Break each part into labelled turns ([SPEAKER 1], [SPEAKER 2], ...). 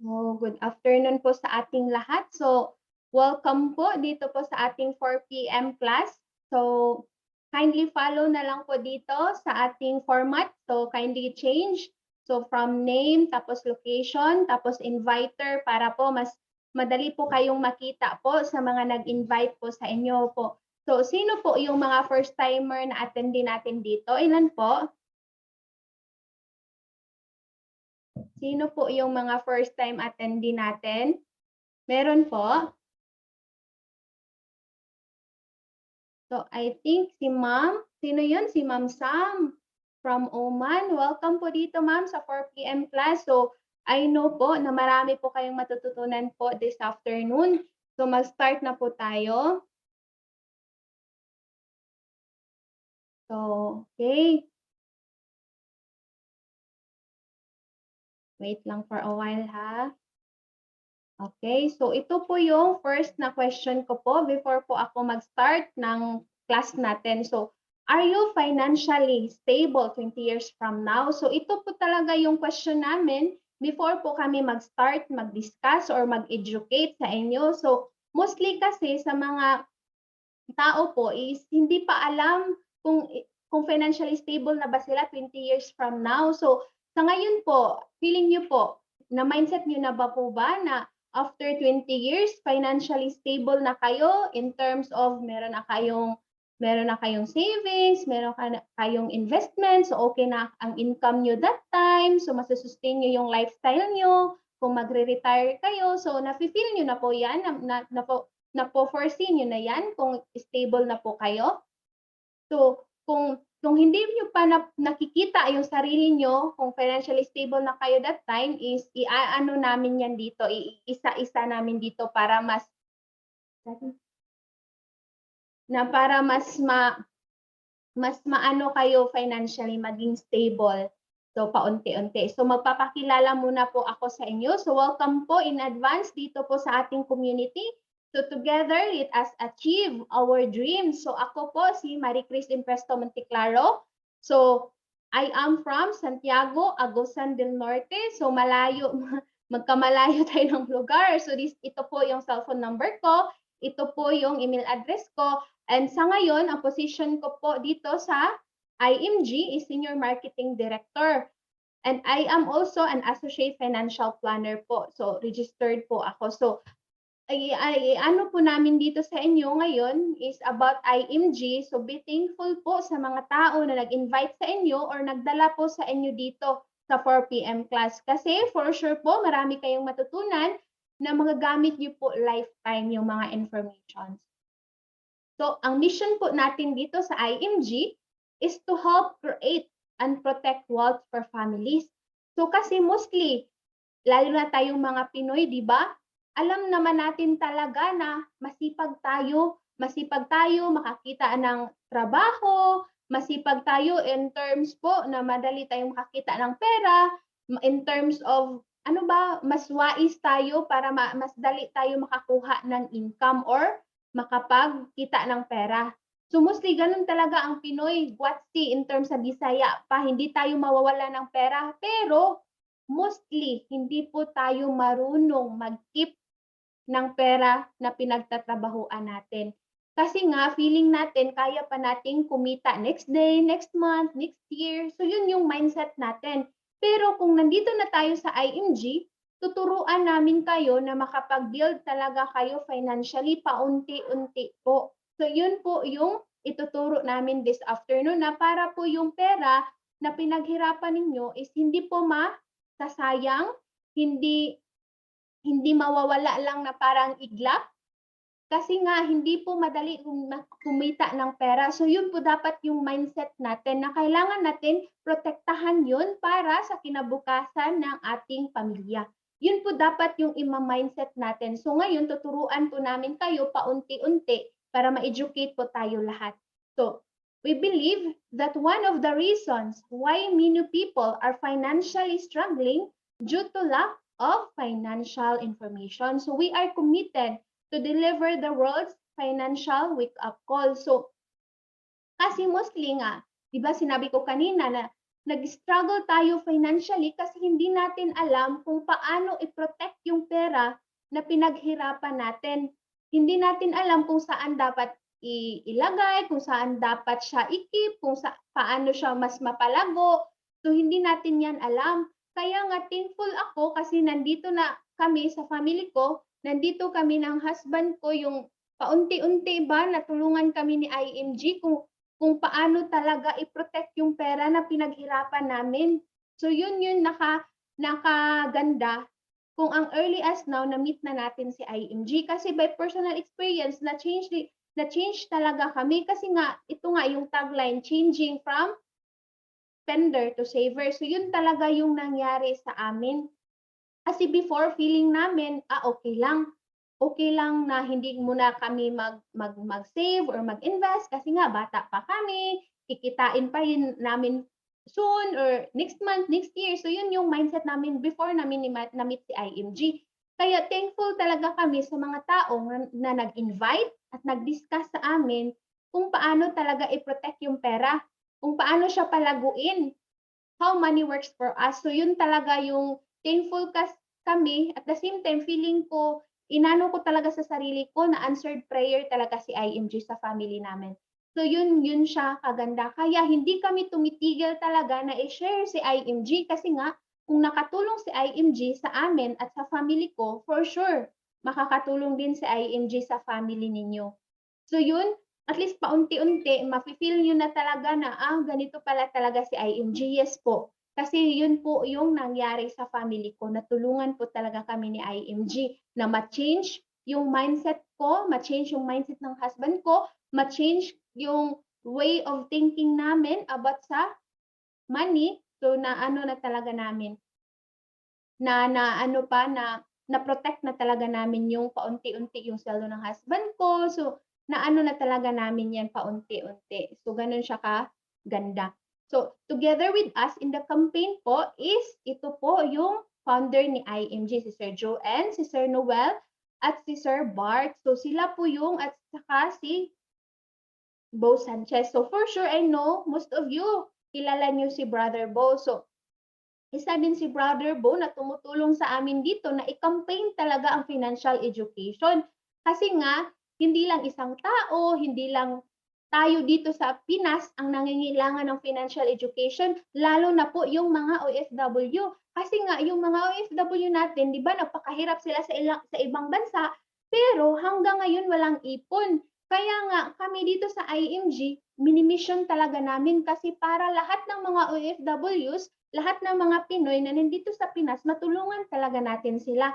[SPEAKER 1] Oh, good afternoon po sa ating lahat. So, welcome po dito po sa ating 4 PM class. So, kindly follow na lang po dito sa ating format. So, kindly change. So, from name, tapos location, tapos inviter para po mas madali po kayong makita po sa mga nag-invite po sa inyo po. So, sino po yung mga first timer na attendee natin dito? Ilan po? Sino po yung mga first time attendee natin? Meron po? So, I think si Ma'am, sino yun? Si Ma'am Sam from Oman. Welcome po dito, Ma'am, sa 4 PM class. So, I know po na marami po kayong matututunan po this afternoon. So, mag-start na po tayo. So, okay. Wait lang for a while, ha? Okay, so ito po yung first na question ko po before po ako mag-start ng class natin. So, are you financially stable 20 years from now? So, ito po talaga yung question namin before po kami mag-start, mag-discuss, or mag-educate sa inyo. So, mostly kasi sa mga tao po is hindi pa alam kung financially stable na ba sila 20 years from now. So, sa ngayon po, feeling niyo po, na mindset niyo na ba po ba na after 20 years, financially stable na kayo in terms of meron na kayong savings, kayong investment, so okay na ang income niyo that time, so masustain niyo yung lifestyle niyo, kung magre-retire kayo, so nafi-feel niyo na po yan, na po-foresee niyo na yan kung stable na po kayo. So, kung hindi niyo pa nakikita yung sarili niyo, kung financially stable na kayo that time is iaano namin yan dito, iisa-isa namin dito para mas maano kayo financially, maging stable. So, paunti-unti. So, magpapakilala muna po ako sa inyo. So, welcome po in advance dito po sa ating community. So, together, let us achieve our dreams. So, ako po si Marie Cris Impresto Monteclaro. So, I am from Santiago, Agusan del Norte. So, malayo, magkamalayo tayo ng lugar. So, ito po yung cellphone number ko. Ito po yung email address ko. And sa ngayon, ang position ko po dito sa IMG is Senior Marketing Director. And I am also an Associate Financial Planner po. So, registered po ako. So, ano po namin dito sa inyo ngayon is about IMG. So, be thankful po sa mga tao na nag-invite sa inyo or nagdala po sa inyo dito sa 4 PM class. Kasi for sure po, marami kayong matutunan na magagamit niyo po lifetime yung mga informations. So, ang mission po natin dito sa IMG is to help create and protect wealth for families. So, kasi mostly, lalo na tayong mga Pinoy, di ba? Alam naman natin talaga na masipag tayo makakita ng trabaho, masipag tayo in terms po na madali tayong makakita ng pera, in terms of mas wais tayo para mas dali tayo makakuha ng income or makapagkita ng pera. So mostly ganun talaga ang Pinoy, guwatsy in terms sa Bisaya pa, hindi tayo mawawala ng pera. Pero mostly hindi po tayo marunong mag-keep ng pera na pinagtatrabahuan natin. Kasi nga feeling natin kaya pa nating kumita next day, next month, next year. So yun yung mindset natin. Pero kung nandito na tayo sa IMG, tuturuan namin kayo na makapag-build talaga kayo financially paunti-unti po. So yun po yung ituturo namin this afternoon na para po yung pera na pinaghirapan ninyo is hindi po masasayang, hindi mawawala lang na parang iglap. Kasi nga hindi po madali kumita ng pera. So yun po dapat yung mindset natin na kailangan natin protektahan yun para sa kinabukasan ng ating pamilya. Yun po dapat yung mindset natin. So ngayon tuturuan po namin kayo paunti-unti para ma-educate po tayo lahat. So we believe that one of the reasons why many people are financially struggling due to lack of financial information. So we are committed to deliver the world's financial wake-up call. So, kasi mostly nga, di ba sinabi ko kanina na nag-struggle tayo financially kasi hindi natin alam kung paano i-protect yung pera na pinaghirapan natin. Hindi natin alam kung saan dapat ilagay, kung saan dapat siya i-keep, kung paano siya mas mapalago. So hindi natin yan alam. Kaya nga thankful ako kasi nandito na kami sa family ko, nandito kami ng husband ko, yung paunti-unti ba natulungan kami ni IMG kung paano talaga i-protect yung pera na pinaghirapan namin. So yun nakaganda kung ang early as now na-meet na natin si IMG kasi by personal experience na-change talaga kami kasi nga ito nga yung tagline, changing from spender to saver. So yun talaga yung nangyari sa amin. Kasi before feeling namin, okay lang na hindi muna kami mag-save or mag-invest kasi nga bata pa kami, kikitain pa rin namin soon or next month, next year. So yun yung mindset namin before namin na-meet si IMG. Kaya thankful talaga kami sa mga tao na nag-invite at nag-discuss sa amin kung paano talaga i-protect yung pera, kung paano siya palaguin, how money works for us. So yun talaga yung thankful kami. At the same time, feeling ko, inano ko talaga sa sarili ko na answered prayer talaga si IMG sa family namin. So yun siya kaganda. Kaya hindi kami tumitigil talaga na i-share si IMG kasi nga kung nakatulong si IMG sa amin at sa family ko, for sure, makakatulong din si IMG sa family ninyo. So yun, at least paunti-unti, mafe-feel nyo na talaga na, ganito pala talaga si IMG. Yes po. Kasi yun po yung nangyari sa family ko. Natulungan po talaga kami ni IMG na ma-change yung mindset ko, ma-change yung mindset ng husband ko, ma-change yung way of thinking namin about sa money. So na ano na talaga namin, na protect na talaga namin yung paunti-unti yung sweldo ng husband ko. So naano na talaga namin yan paunti-unti. So ganun siya kaganda. So together with us in the campaign po is ito po yung founder ni IMG, si Sir Joanne, si Sir Noel, at si Sir Bart. So sila po yung at saka si Bo Sanchez. So for sure I know most of you kilala niyo si Brother Bo. So isa din si Brother Bo na tumutulong sa amin dito na i-campaign talaga ang financial education. Kasi nga, hindi lang isang tao, hindi lang tayo dito sa Pinas ang nangangailangan ng financial education, lalo na po yung mga OFW. Kasi nga, yung mga OFW natin, di ba, napakahirap sila sa ibang bansa, pero hanggang ngayon walang ipon. Kaya nga, kami dito sa IMG, minimission talaga namin kasi para lahat ng mga OFWs, lahat ng mga Pinoy na nandito sa Pinas, matulungan talaga natin sila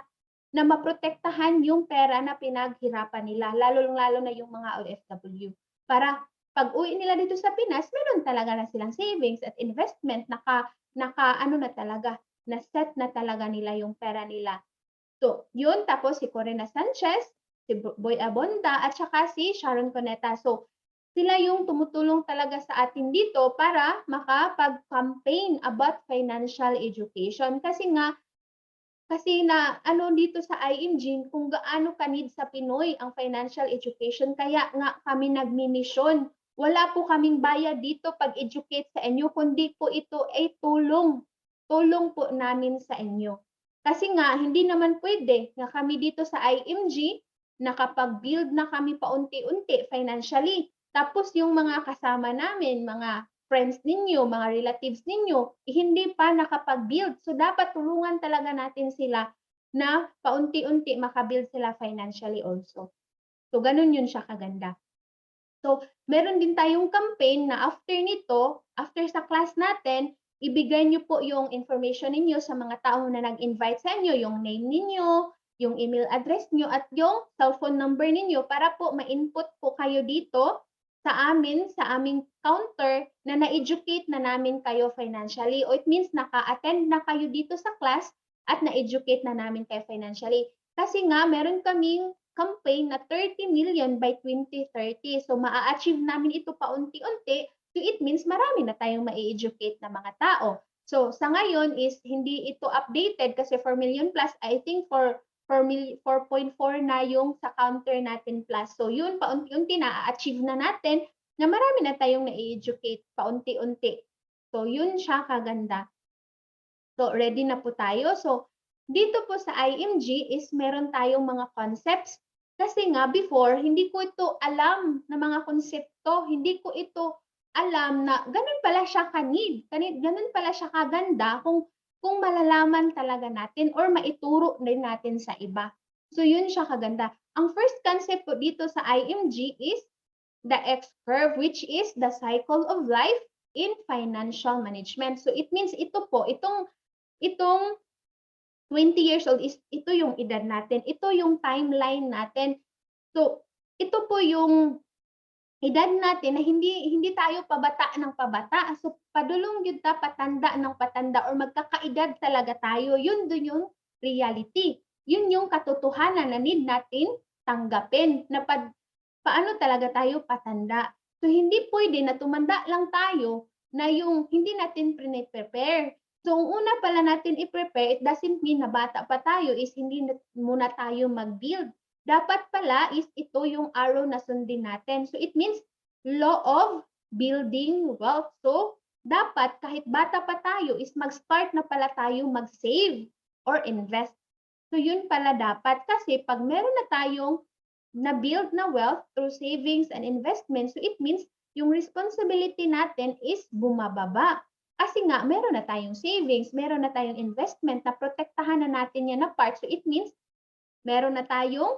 [SPEAKER 1] na maprotektahan yung pera na pinaghirapan nila, lalo-lalo na yung mga OFW. Para pag uwi nila dito sa Pinas, meron talaga na silang savings at investment, ano na talaga, na set na talaga nila yung pera nila. So, yun, tapos si Corina Sanchez, si Boy Abonda, at saka si Sharon Coneta. So, sila yung tumutulong talaga sa atin dito para makapag-campaign about financial education. Kasi na ano dito sa IMG kung gaano kanid sa Pinoy ang financial education. Kaya nga kami nagmi-mission. Wala po kaming bayad dito pag-educate sa inyo, kundi po ito ay tulong. Tulong po namin sa inyo. Kasi nga, hindi naman pwede na kami dito sa IMG, nakapag-build na kami paunti-unti financially. Tapos yung mga kasama namin, mga friends ninyo, mga relatives ninyo, hindi pa nakapag-build. So dapat tulungan talaga natin sila na paunti-unti makabuild sila financially also. So ganun yun siya kaganda. So meron din tayong campaign na after nito, after sa class natin, ibigay niyo po yung information ninyo sa mga tao na nag-invite sa inyo, yung name ninyo, yung email address niyo at yung cellphone number ninyo para po ma-input po kayo dito sa aming counter na na-educate na namin kayo financially. O it means naka-attend na kayo dito sa class at na-educate na namin kayo financially. Kasi nga, meron kaming campaign na 30 million by 2030. So, maa-achieve namin ito paunti-unti. So, it means marami na tayong ma-educate na mga tao. So, sa ngayon is hindi ito updated kasi 4 million plus. I think for 4.4 na yung sa counter natin plus. So yun, paunti-unti na-achieve na natin na marami na tayong na-educate paunti-unti. So, yun siya kaganda. So, ready na po tayo. So, dito po sa IMG is meron tayong mga concepts. Kasi nga before, hindi ko ito alam na mga konsepto. Hindi ko ito alam na ganun pala siya kanid. Ganun pala siya kaganda kung malalaman talaga natin or maituro din natin sa iba. So, yun siya kaganda. Ang first concept po dito sa IMG is the X curve, which is the cycle of life in financial management. So, it means ito po, itong 20 years old is ito yung edad natin, ito yung timeline natin. So, ito po yung edad natin na hindi tayo pabata ng pabata. So, padulong yun ta patanda ng patanda or magkakaedad talaga tayo. Yun dun yung reality. Yun yung katotohanan na need natin tanggapin na paano talaga tayo patanda. So, hindi pwede na tumanda lang tayo na yung hindi natin prepare. So, ang una pala natin i-prepare, it doesn't mean na bata pa tayo is hindi muna tayo mag-build. Dapat pala is ito yung arrow na sundin natin. So, it means law of building wealth. So, dapat kahit bata pa tayo is mag-start na pala tayo mag-save or invest. So, yun pala dapat kasi pag meron na tayong na-build na wealth through savings and investments, so it means yung responsibility natin is bumababa. Kasi nga, meron na tayong savings, meron na tayong investment na protektahan na natin yan na part. So it means, meron na tayong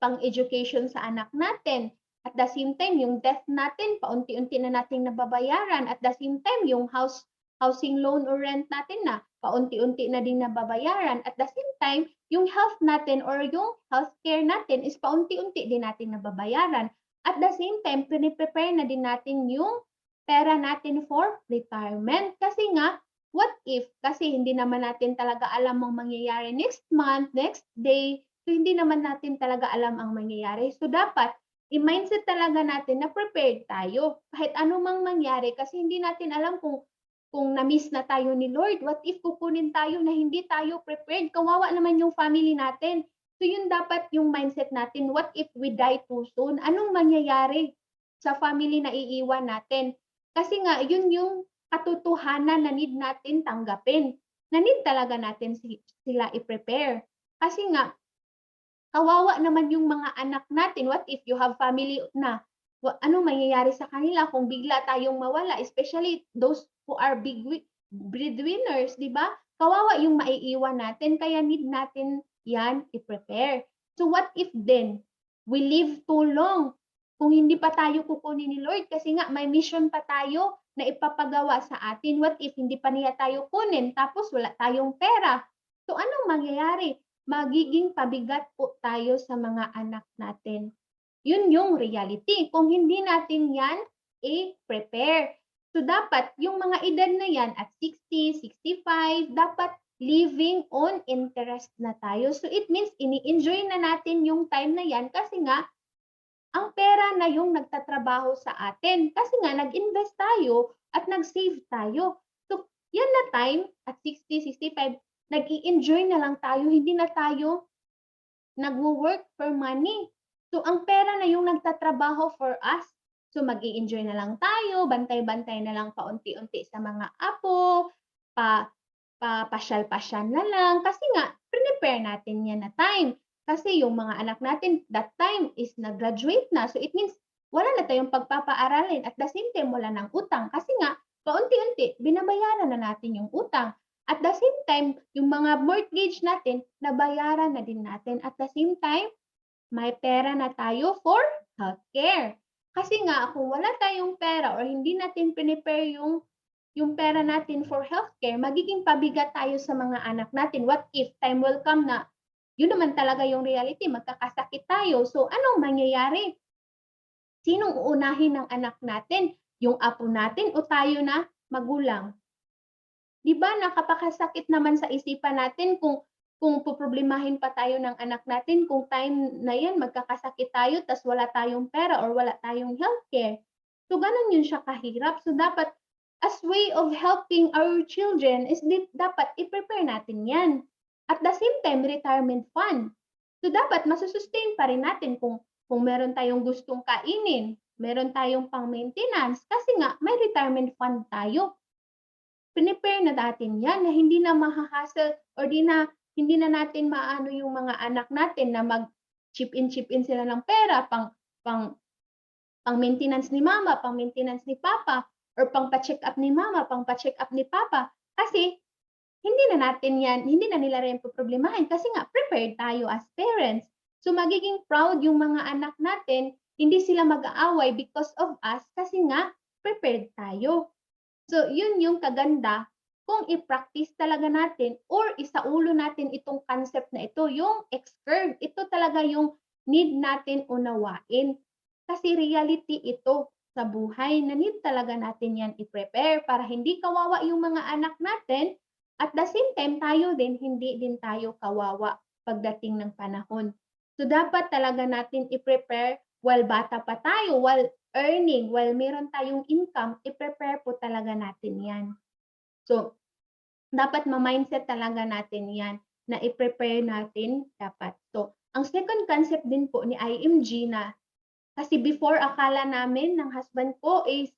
[SPEAKER 1] pang-education sa anak natin. At the same time, yung debt natin, paunti-unti na nating nababayaran. At the same time, yung housing loan or rent natin na paunti-unti na din nababayaran. At the same time, yung health natin or yung healthcare natin is paunti-unti din natin nababayaran. At the same time, prepare na din natin yung pera natin for retirement. Kasi nga, what if? Kasi hindi naman natin talaga alam ang mangyayari next month, next day. So, hindi naman natin talaga alam ang mangyayari. So, dapat, i-mindset talaga natin na prepared tayo. Kahit anumang mangyari kasi hindi natin alam kung na-miss na tayo ni Lord. What if kukunin tayo na hindi tayo prepared? Kawawa naman yung family natin. So, yun dapat yung mindset natin. What if we die too soon? Anong mangyayari sa family na iiwan natin? Kasi nga, yun yung katotohanan na need natin tanggapin. Na need talaga natin sila i-prepare. Kasi nga, kawawa naman yung mga anak natin. What if you have family na? Ano mangyayari sa kanila kung bigla tayong mawala? Especially those who are big breadwinners, di ba? Kawawa yung maiiwan natin. Kaya need natin yan i-prepare. So what if then we live too long? Kung hindi pa tayo kukunin ni Lord kasi nga may mission pa tayo na ipapagawa sa atin. What if hindi pa niya tayo kunin tapos wala tayong pera? So anong mangyayari? Magiging pabigat po tayo sa mga anak natin. Yun yung reality. Kung hindi natin yan i-prepare. So dapat yung mga edad na yan at 60, 65, dapat living on interest na tayo. So it means ini-enjoy na natin yung time na yan kasi nga ang pera na yung nagtatrabaho sa atin. Kasi nga, nag-invest tayo at nag-save tayo. So, yan na time at 60, 65, nag-i-enjoy na lang tayo. Hindi na tayo nag-work for money. So, ang pera na yung nagtatrabaho for us. So, mag-i-enjoy na lang tayo, bantay-bantay na lang paunti-unti sa mga apo, pasyal-pasyal na lang. Kasi nga, prepare natin yan na time. Kasi yung mga anak natin, that time is nag-graduate na. So it means wala na tayong pagpapaaralin. At the same time, wala ng utang. Kasi nga, paunti-unti, binabayaran na natin yung utang. At the same time, yung mga mortgage natin, nabayaran na din natin. At the same time, may pera na tayo for healthcare. Kasi nga, kung wala tayong pera or hindi natin prepare yung pera natin for healthcare, magiging pabigat tayo sa mga anak natin. What if time will come na yun naman talaga yung reality, magkakasakit tayo. So, anong mangyayari? Sinong uunahin ng anak natin? Yung apo natin o tayo na magulang? Di ba nakapakasakit naman sa isipan natin kung poproblemahin pa tayo ng anak natin, kung time na yan magkakasakit tayo, tas wala tayong pera or wala tayong healthcare. So, ganun yun siya kahirap. So, dapat as way of helping our children is dapat i-prepare natin yan. At the same time, retirement fund. So, dapat masusustain pa rin natin kung meron tayong gustong kainin, meron tayong pang-maintenance kasi nga may retirement fund tayo. Prepare na natin 'yan na hindi na maha-hassle or hindi na natin maano yung mga anak natin na chip in sila ng pera pang pang-maintenance ni mama, pang-maintenance ni papa, or pangpa-check-up ni mama, pangpa-check-up ni papa. Kasi hindi na nila rin poproblemahin kasi nga prepared tayo as parents. So magiging proud yung mga anak natin, hindi sila mag-aaway because of us kasi nga prepared tayo. So yun yung kaganda kung i-practice talaga natin or isaulo natin itong concept na ito, yung X-curve. Ito talaga yung need natin unawain. Kasi reality ito sa buhay na need talaga natin yan i-prepare para hindi kawawa yung mga anak natin at the same time tayo din hindi din tayo kawawa pagdating ng panahon. So dapat talaga natin i-prepare while bata pa tayo, while earning, while meron tayong income, i-prepare po talaga natin yan. So dapat ma-mindset talaga natin yan na i-prepare natin dapat. So ang second concept din po ni IMG na kasi before akala namin ng husband ko is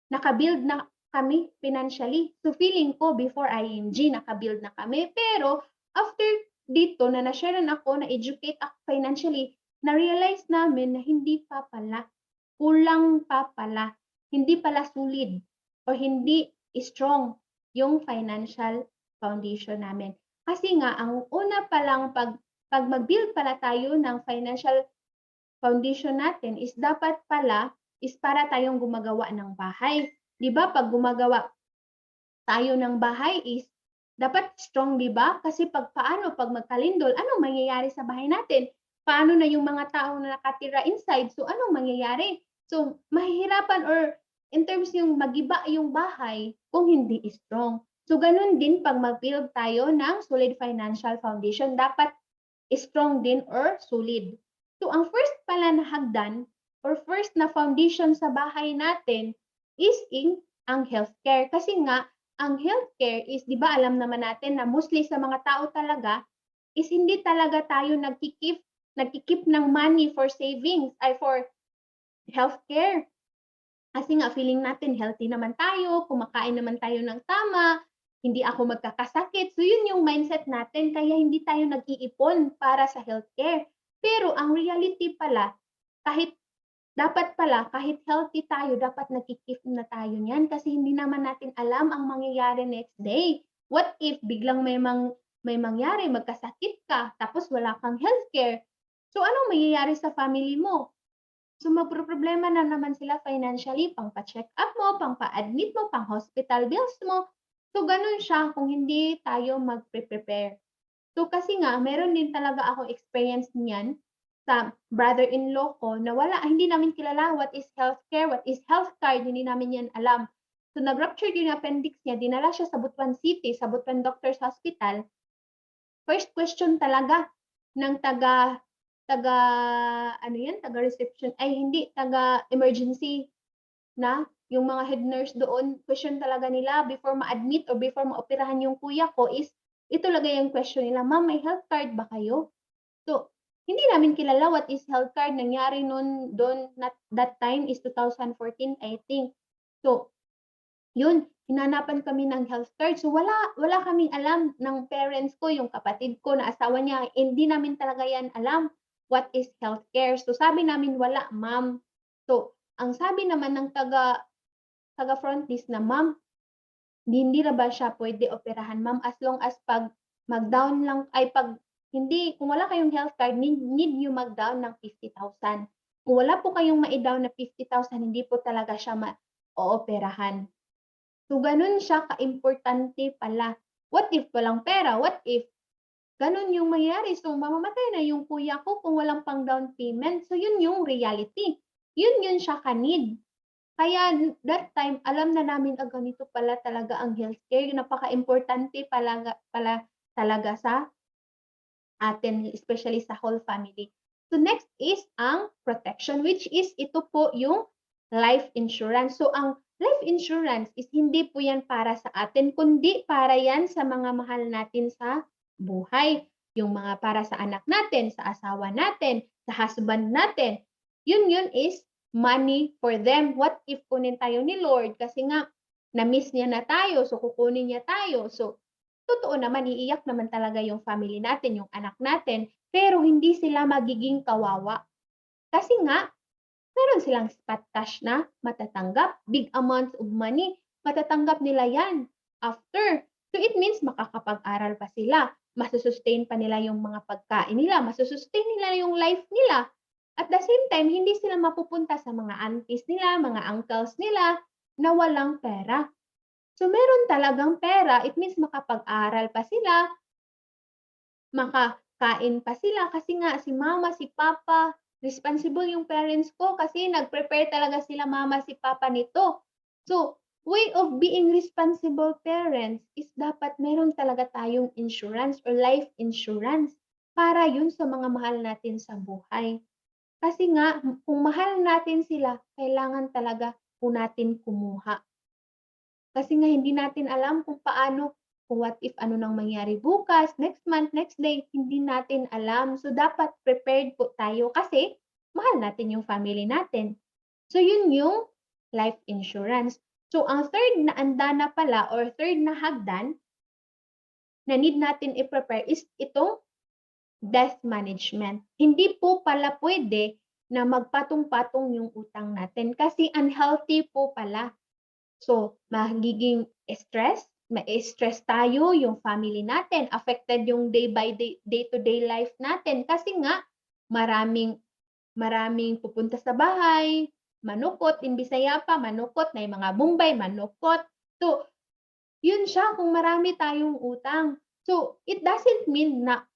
[SPEAKER 1] naka-build na kami financially. So feeling ko before IMG naka-build na kami. Pero after dito na na-sharean ako, na-educate ako financially, na-realize namin na hindi pa pala, kulang pa pala, hindi pala solid or hindi strong yung financial foundation namin. Kasi nga ang una pa lang pag mag-build pala tayo ng financial foundation natin is dapat pala is para tayong gumagawa ng bahay. 'Di ba pag gumagawa tayo ng bahay is dapat strong, 'di ba? Kasi pag magkalindol, anong mangyayari sa bahay natin? Paano na yung mga tao na nakatira inside? So anong mangyayari? So mahihirapan or in terms yung magiba yung bahay kung hindi strong. So ganun din pag mag-build tayo ng solid financial foundation, dapat strong din or solid. So ang first pala na hagdan or first na foundation sa bahay natin is ang healthcare. Kasi nga, ang healthcare is, di ba alam naman natin na mostly sa mga tao talaga, is hindi talaga tayo nagkikip ng money for savings, ay for healthcare. Kasi nga feeling natin healthy naman tayo, kumakain naman tayo ng tama, hindi ako magkakasakit. So yun yung mindset natin, kaya hindi tayo nag-iipon para sa healthcare. Pero ang reality pala, dapat pala kahit healthy tayo, dapat nagki-keep na tayo niyan kasi hindi naman natin alam ang mangyayari next day. What if biglang may mangyari, magkasakit ka, tapos wala kang healthcare? So anong mangyayari sa family mo? So magproproblema na naman sila financially, pang-pa-check up mo, pang-pa-admit mo, pang-hospital bills mo. So ganun siya kung hindi tayo mag-prepare. So kasi nga, meron din talaga ako experience niyan sa brother-in-law ko na hindi namin kilala what is healthcare, what is health card, hindi namin yan alam. So nag-rupture yung appendix niya, dinala siya sa Butuan City, sa Butuan Doctors Hospital. First question talaga ng taga reception, ay hindi, taga emergency na yung mga head nurse doon, question talaga nila before ma-admit or before maoperahan yung kuya ko is, ito talaga yung question nila, "Ma'am, may health card ba kayo?" So, hindi namin kilala what is health card. Nangyari doon that time is 2014, I think. So, yun, hinanapan kami ng health card. So, wala kaming alam ng parents ko, yung kapatid ko na asawa niya, hindi namin talaga yan alam what is healthcare. So, sabi namin, wala, ma'am. So, ang sabi naman ng taga front desk na, "Ma'am, hindi na ba siya pwede operahan, ma'am, as long as pag mag-down lang ay pag hindi kung wala kayong health card, need niyo mag-down ng 50,000. Kung wala po kayong mai-down na 50,000, hindi po talaga siya ooperahan." So, gano'n siya kaimportante pala. What if walang pera? What if gano'n yung mangyayari? So, mamamatay na yung kuya ko kung walang pang-down payment. So, yun yung reality. Yun siya ka-need. Kaya that time, alam na namin, ganito pala talaga ang healthcare. Napaka-importante pala talaga sa atin, especially sa whole family. So next is ang protection, which is ito po yung life insurance. So ang life insurance is hindi po yan para sa atin, kundi para yan sa mga mahal natin sa buhay. Yung para sa anak natin, sa asawa natin, sa husband natin. Yun is money for them. What if kunin tayo ni Lord? Kasi nga, na-miss niya na tayo, so kukunin niya tayo. So, totoo naman, iiyak naman talaga yung family natin, yung anak natin, pero hindi sila magiging kawawa. Kasi nga, meron silang spot cash na matatanggap, big amounts of money, matatanggap nila yan after. So it means makakapag-aral pa sila, masusustain pa nila yung mga pagkain nila, masusustain nila yung life nila. At the same time, hindi sila mapupunta sa mga aunties nila, mga uncles nila na walang pera. So meron talagang pera, it means makapag-aral pa sila, makakain pa sila kasi nga si mama, si papa, responsible yung parents ko kasi nag-prepare talaga sila mama, si papa nito. So, way of being responsible parents is dapat meron talaga tayong insurance or life insurance para yun sa mga mahal natin sa buhay. Kasi nga, kung mahal natin sila, kailangan talaga po natin kumuha. Kasi nga hindi natin alam kung paano, kung what if ano nang mangyari bukas, next month, next day, hindi natin alam. So dapat prepared po tayo kasi mahal natin yung family natin. So yun yung life insurance. So ang third na andana pala or third na hagdan na need natin i-prepare is itong death management. Hindi po pala pwede na magpatong-patong yung utang natin kasi unhealthy po pala. So, magiging stress, ma-stress tayo, yung family natin, affected yung day by day, day-to-day life natin kasi nga maraming maraming pupunta sa bahay, manukot, in Bisaya pa, manukot, may mga Bombay, manukot. So, yun siya kung marami tayong utang. So, it doesn't mean na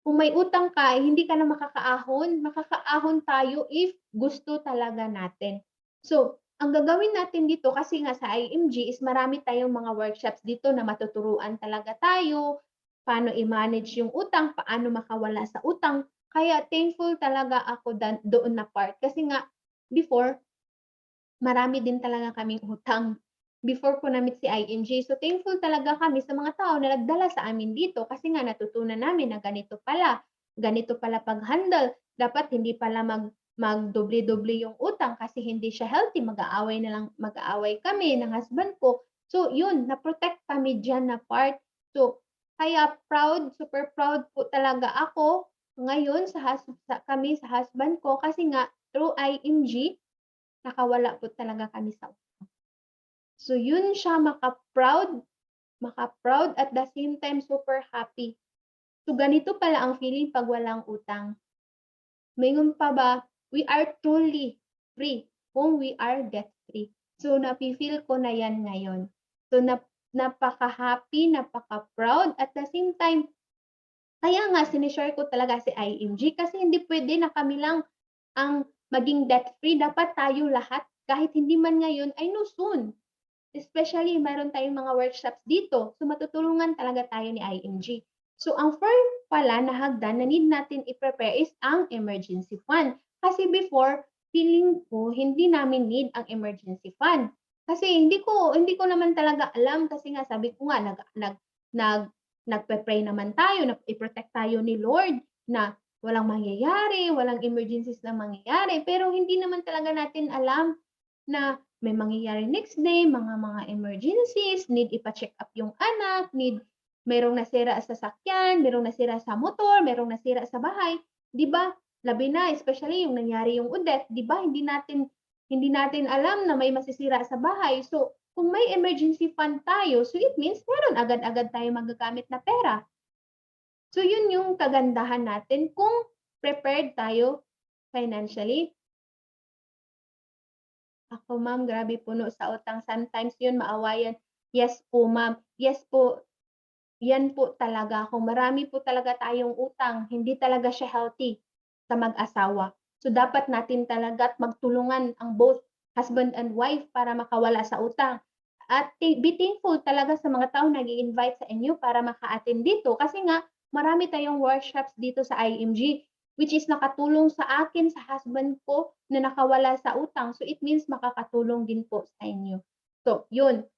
[SPEAKER 1] kung may utang ka, hindi ka na makakaahon. Makakaahon tayo if gusto talaga natin. So, ang gagawin natin dito kasi nga sa IMG is marami tayong mga workshops dito na matuturuan talaga tayo, paano i-manage yung utang, paano makawala sa utang. Kaya thankful talaga ako doon na part. Kasi nga, before, marami din talaga kaming utang before ko na-meet si ING. So, thankful talaga kami sa mga tao na nagdala sa amin dito kasi nga natutunan namin na ganito pala pag-handle. Dapat hindi pala magdoble-doble yung utang kasi hindi siya healthy. Mag-aaway kami ng husband ko. So, yun, na-protect kami diyan na part. So, kaya proud, super proud po talaga ako ngayon kami sa husband ko kasi nga through IMG, nakawala po talaga kami sa utang. So yun siya maka-proud at the same time super happy. So ganito pala ang feeling 'pag walang utang. Mayroon pa ba, we are truly free kung we are debt-free. So nafi-feel ko na 'yan ngayon. So napaka-happy, napaka-proud at the same time kaya nga sinishare ko talaga si IMG kasi hindi puwede na kami lang ang maging debt-free, dapat tayo lahat kahit hindi man ngayon ay no soon. Especially mayroon tayong mga workshops dito, so matutulungan talaga tayo ni IMG. So ang first pala na hagdan na need natin i-prepare is ang emergency fund. Kasi before, feeling ko hindi namin need ang emergency fund. Kasi hindi ko naman talaga alam kasi nga sabi ko nga nag nagpe-pray naman tayo, i-protect tayo ni Lord na walang mangyayari, walang emergencies na mangyayari, pero hindi naman talaga natin alam na may mangyayari next day, mga emergencies, need ipa-check up yung anak, merong nasira sa sasakyan, merong nasira sa motor, merong nasira sa bahay, 'di ba? Labi na especially yung nangyari yung Odette, 'di ba? Hindi natin alam na may masisira sa bahay. So, kung may emergency fund tayo, so it means meron agad-agad tayong magagamit na pera. So, yun yung kagandahan natin kung prepared tayo financially. Ako ma'am, grabe puno sa utang. Sometimes yun maawayan. Yes po ma'am. Yes po, yan po talaga. Kung marami po talaga tayong utang, hindi talaga siya healthy sa mag-asawa. So dapat natin talaga magtulungan ang both husband and wife para makawala sa utang. At be thankful talaga sa mga taong nag-i-invite sa inyo para maka-attend dito kasi nga marami tayong workshops dito sa IMG which is nakatulong sa akin, sa husband ko na nakawala sa utang. So it means makakatulong din po sa inyo. So yun.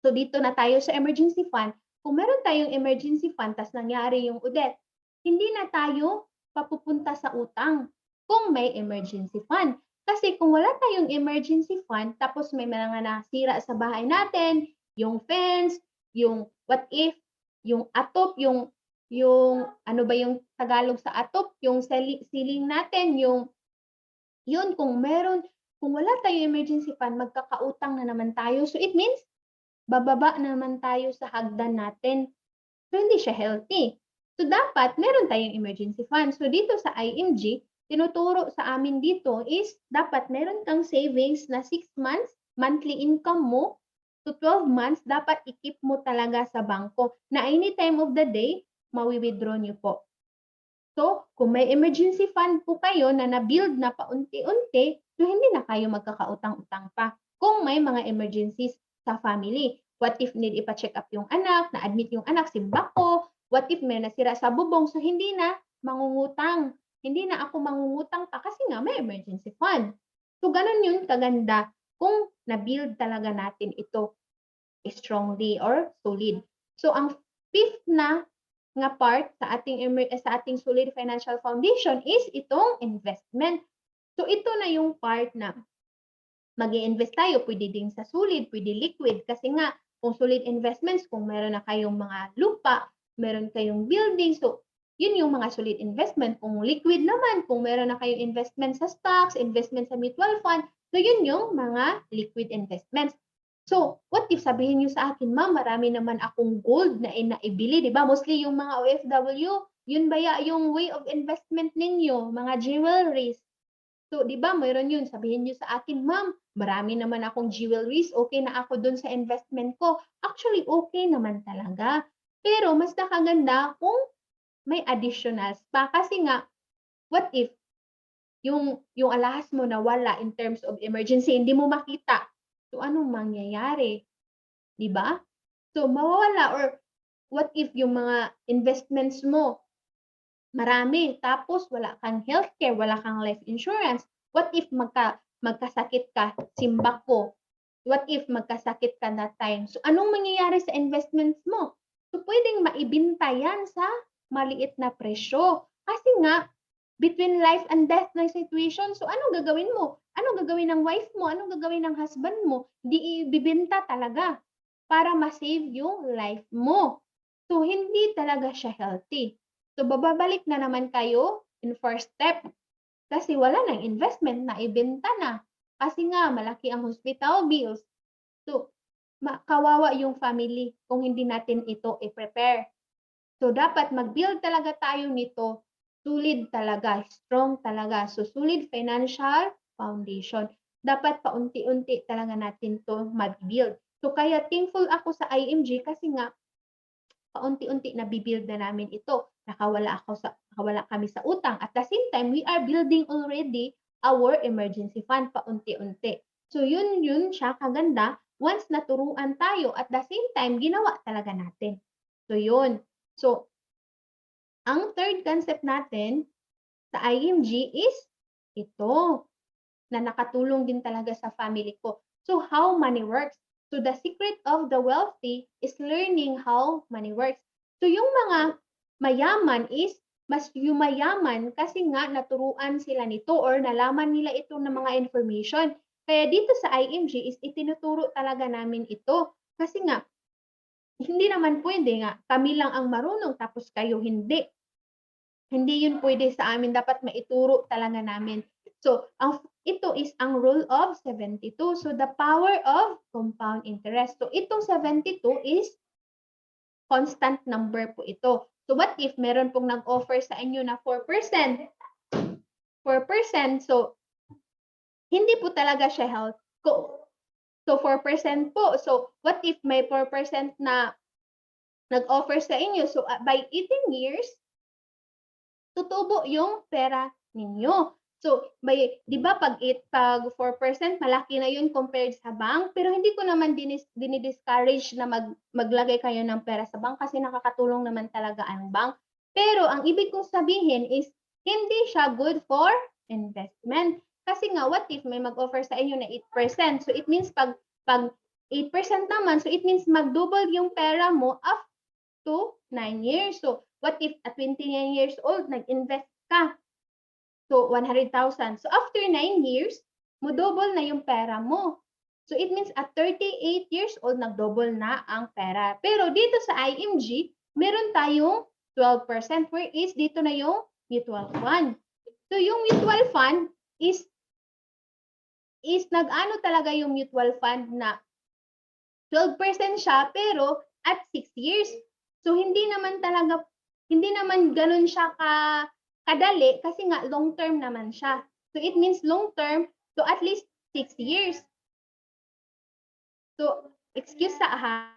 [SPEAKER 1] So dito na tayo sa emergency fund. Kung meron tayong emergency fund tas nangyari yung Odette, hindi na tayo papupunta sa utang kung may emergency fund. Kasi kung wala tayong emergency fund, tapos may mga nasira sa bahay natin, yung fence, yung what if, yung atop, yung ano ba yung Tagalog sa atop, yung ceiling natin, yun kung wala tayong emergency fund, magkakautang na naman tayo. So it means bababa na naman tayo sa hagdan natin. So hindi siya healthy. So dapat meron tayong emergency fund. So dito sa IMG, tinuturo sa amin dito is dapat meron kang savings na 6 months, monthly income mo to 12 months, dapat i-keep mo talaga sa bangko na any time of the day, mawi-withdraw niyo po. So, kung may emergency fund po kayo na na-build na paunti-unti, so hindi na kayo magkakautang-utang pa kung may mga emergencies sa family. What if need ipa-check up yung anak, na-admit yung anak, simbak ko, what if may nasira sa bubong, so hindi na mangungutang. Hindi na ako mangungutang pa kasi nga may emergency fund. So, ganun yun kaganda kung na-build talaga natin ito strongly or solid. So, ang fifth na nga part sa ating solid financial foundation is itong investment. So ito na yung part na mag-i-invest tayo, pwede din sa solid, pwede liquid kasi nga kung solid investments, kung meron na kayong mga lupa, meron kayong building, so yun yung mga solid investment. Kung liquid naman, kung meron na kayong investment sa stocks, investment sa mutual fund, so yun yung mga liquid investments. So, what if sabihin niyo sa akin, "Ma'am, marami naman akong gold na naibili," 'di ba? Mostly yung mga OFW, yun ba yung way of investment ninyo, mga jewelries. So, 'di ba mayroon yun, sabihin niyo sa akin, "Ma'am, marami naman akong jewelries, okay na ako dun sa investment ko." Actually, okay naman talaga. Pero mas nakaganda kung may additionals pa kasi nga, what if yung alahas mo nawala in terms of emergency, hindi mo makita. So, anong mangyayari? 'Di ba? So, mawawala or what if yung mga investments mo marami tapos wala kang healthcare, wala kang life insurance. What if magkasakit ka, simbak ko. What if magkasakit ka that time? So, anong mangyayari sa investments mo? So, pwedeng maibenta yan sa maliit na presyo. Kasi nga, between life and death na situation, so anong gagawin mo? Anong gagawin ng wife mo? Anong gagawin ng husband mo? Di ibibenta talaga para ma-save yung life mo. So, hindi talaga siya healthy. So, bababalik na naman kayo in first step kasi wala nang investment, na ibenta na. Kasi nga, malaki ang hospital bills. So, kawawa yung family kung hindi natin ito i-prepare. So, dapat mag-build talaga tayo nito, solid talaga, strong talaga. So, solid financial foundation. Dapat paunti-unti talaga natin to mag-build. So, kaya thankful ako sa IMG kasi nga, paunti-unti nabi-build na namin ito. Nakawala kami sa utang. At the same time, we are building already our emergency fund paunti-unti. So, yun siya kaganda once naturuan tayo at the same time, ginawa talaga natin. So, yun. So, ang third concept natin sa IMG is ito, na nakatulong din talaga sa family ko. So, how money works. So, the secret of the wealthy is learning how money works. So, yung mga mayaman is mas yumayaman kasi nga naturuan sila nito or nalaman nila ito ng mga information. Kaya dito sa IMG is itinuturo talaga namin ito. Kasi nga, hindi naman pwede nga kami lang ang marunong tapos kayo hindi. Hindi yun pwede sa amin, dapat maituro talaga namin. So, ito is ang rule of 72. So, the power of compound interest. So, itong 72 is constant number po ito. So, what if meron pong nag-offer sa inyo na 4%? 4%. So, hindi po talaga siya health. So, 4% po. So, what if may 4% na nag-offer sa inyo? So, by 18 years, tutubo yung pera ninyo. So, 'di ba pag 4% malaki na yun compared sa bank, pero hindi ko naman dini-discourage na maglagay kayo ng pera sa bank kasi nakakatulong naman talaga ang bank. Pero ang ibig kong sabihin is hindi siya good for investment. Kasi nga, what if may mag-offer sa inyo na 8%? So, it means pag 8% naman, so it means mag-double yung pera mo up to 9 years. So, what if at 29 years old, nag-invest ka? So, 100,000. So, after 9 years, double na yung pera mo. So it means at 38 years old, nag-double na ang pera. Pero dito sa IMG, meron tayong 12%, whereas dito na yung mutual fund. So yung mutual fund is nag-ano talaga yung mutual fund na 12% siya pero at 6 years. So hindi naman ganun siya kadali kasi nga long term naman siya. So it means long term, so at least 6 years. So excuse ha.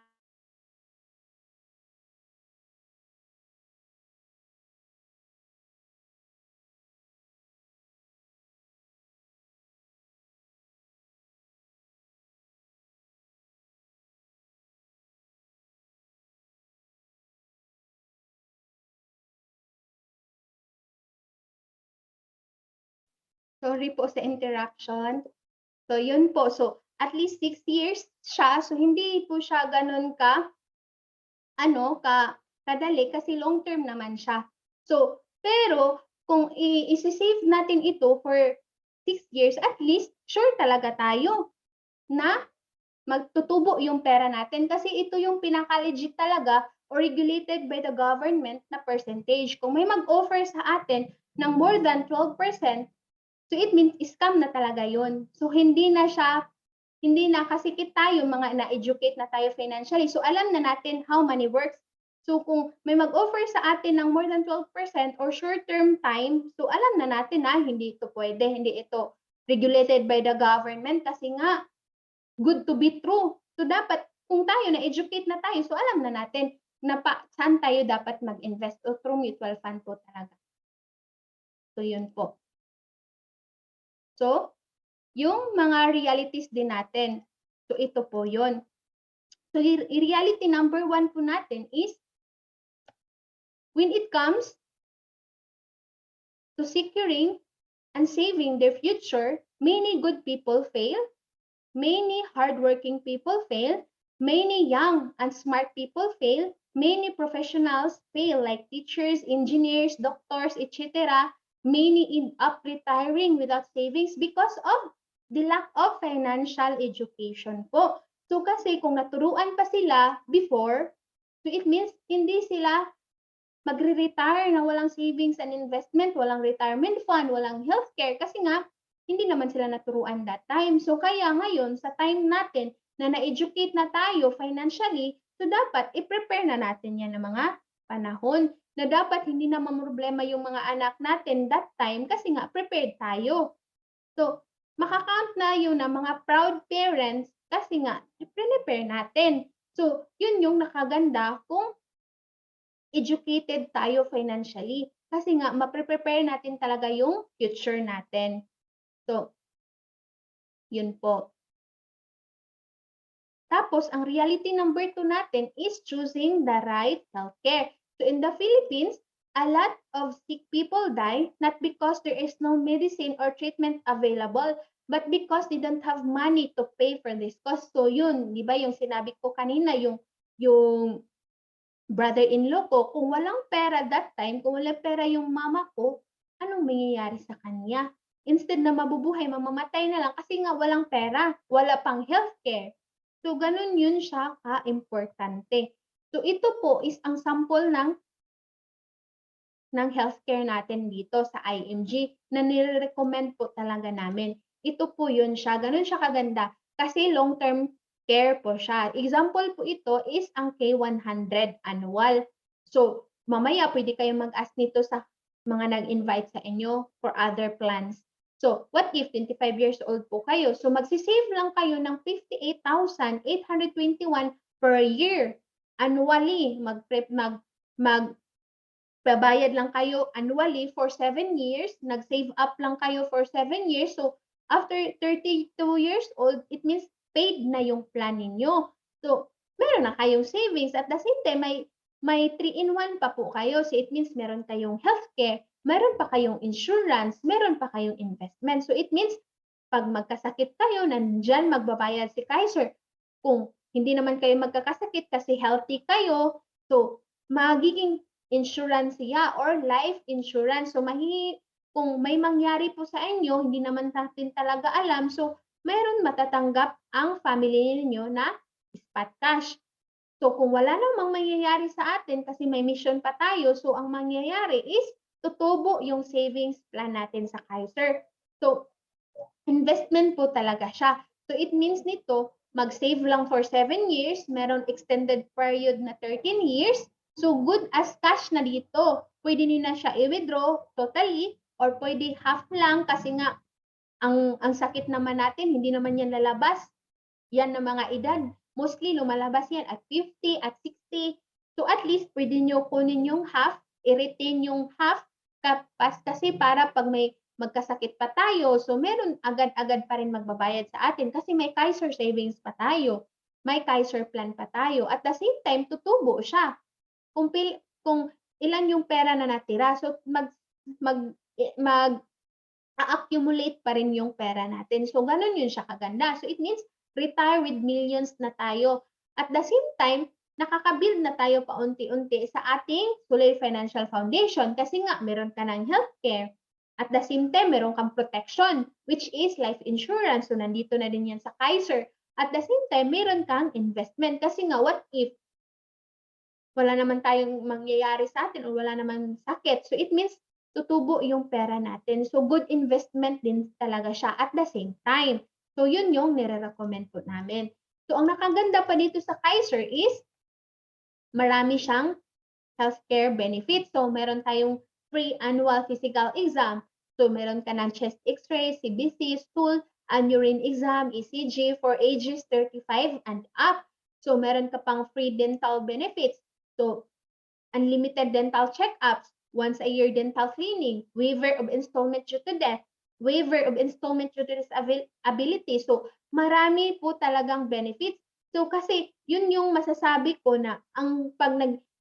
[SPEAKER 1] Sorry po sa interruption. So yun po. So at least 6 years siya. So hindi po siya ganun kadali kasi long term naman siya. So pero kung i-save natin ito for 6 years, at least sure talaga tayo na magtutubo yung pera natin kasi ito yung pinaka-legit talaga or regulated by the government na percentage. Kung may mag-offer sa atin ng more than 12%, so it means scam na talaga yun. So hindi na kasi tayo mga na-educate na tayo financially. So alam na natin how money works. So kung may mag-offer sa atin ng more than 12% or short-term time, so alam na natin na hindi ito pwede, hindi ito regulated by the government kasi nga good to be true. So dapat kung tayo na-educate na tayo, so alam na natin na saan tayo dapat mag-invest o through mutual fund po talaga. So yun po. So, yung mga realities din natin. So ito po yun. So reality number 1 po natin is when it comes to securing and saving their future, many good people fail, many hardworking people fail, many young and smart people fail, many professionals fail like teachers, engineers, doctors, etc. Many end up retiring without savings because of the lack of financial education po. So kasi kung naturuan pa sila before, so it means hindi sila magre-retire na walang savings and investment, walang retirement fund, walang healthcare kasi nga hindi naman sila naturuan that time. So kaya ngayon sa time natin na na-educate na tayo financially, so dapat i-prepare na natin yan ng mga panahon na dapat hindi na mamroblema yung mga anak natin that time kasi nga prepared tayo. So makakount na yun na mga proud parents kasi nga i-prepare natin. So yun yung nakaganda kung educated tayo financially. Kasi nga, ma-prepare natin talaga yung future natin. So, yun po. Tapos, ang reality number 2 natin is choosing the right healthcare. So, in the Philippines, a lot of sick people die not because there is no medicine or treatment available, but because they don't have money to pay for this cost. So, yun, di ba yung sinabi ko kanina, yung brother-in-law ko, kung walang pera that time, kung walang pera yung mama ko, anong mangyayari sa kanya? Instead na mabubuhay, mamamatay na lang kasi nga walang pera, wala pang healthcare. So, ganun yun siya ka-importante. So, ito po is ang sample ng healthcare natin dito sa IMG na nire-recommend po talaga namin. Ito po yun siya. Ganun siya kaganda kasi long-term care po siya. Example po ito is ang K100 annual. So, mamaya pwede kayong mag-ask nito sa mga nag-invite sa inyo for other plans. So, what if 25 years old po kayo? So, magsisave lang kayo ng 58,821 per year. Annually, babayad lang kayo annually for 7 years, nag-save up lang kayo for 7 years. So, after 32 years old, it means paid na yung plan ninyo. So, meron na kayong savings. At the same time, may 3-in-1 pa po kayo. So, it means meron kayong healthcare, meron pa kayong insurance, meron pa kayong investment. So, it means pag magkasakit kayo, nandyan magbabayad si Kaiser. Kung hindi naman kayo magkakasakit kasi healthy kayo, so magiging insurance siya or life insurance. So kung may mangyari po sa inyo, hindi naman natin talaga alam. So, meron matatanggap ang family ninyo na spot cash. So, kung wala namang mangyayari sa atin kasi may mission pa tayo, so ang mangyayari is tutubo yung savings plan natin sa Kaiser. So, investment po talaga siya. So, it means nito, mag-save lang for 7 years, meron extended period na 13 years, so good as cash na dito. Pwede niyo na siya i-withdraw totally or pwede half lang kasi nga ang sakit naman natin, hindi naman yan lalabas. Yan na mga edad. Mostly lumalabas yan at 50, at 60. So at least pwede nyo kunin yung half, i-retain yung half kasi para pag may magkasakit pa tayo, so meron agad-agad pa rin magbabayad sa atin kasi may Kaiser savings pa tayo. May Kaiser plan pa tayo. At the same time, tutubo siya. Kung ilan yung pera na natira, so mag accumulate pa rin yung pera natin. So, ganun yun siya kaganda. So, it means retire with millions na tayo. At the same time, nakaka-build na tayo paunti-unti sa ating Sulay Financial Foundation kasi nga meron ka ng healthcare. At the same time, meron kang protection, which is life insurance. So, nandito na din yan sa Kaiser. At the same time, meron kang investment. Kasi nga, what if wala naman tayong mangyayari sa atin o wala namang sakit? So, it means tutubo yung pera natin. So, good investment din talaga siya at the same time. So, yun yung nire-recommend po namin. So, ang nakaganda pa dito sa Kaiser is marami siyang healthcare benefits. So, meron tayong free annual physical exam. So, meron ka ng chest x-ray, CBC, stool, and urine exam, ECG for ages 35 and up. So, meron ka pang free dental benefits. So, unlimited dental checkups, once a year dental cleaning, waiver of installment due to death, waiver of installment due to disability. So, marami po talagang benefits. So, kasi yun yung masasabi ko na pag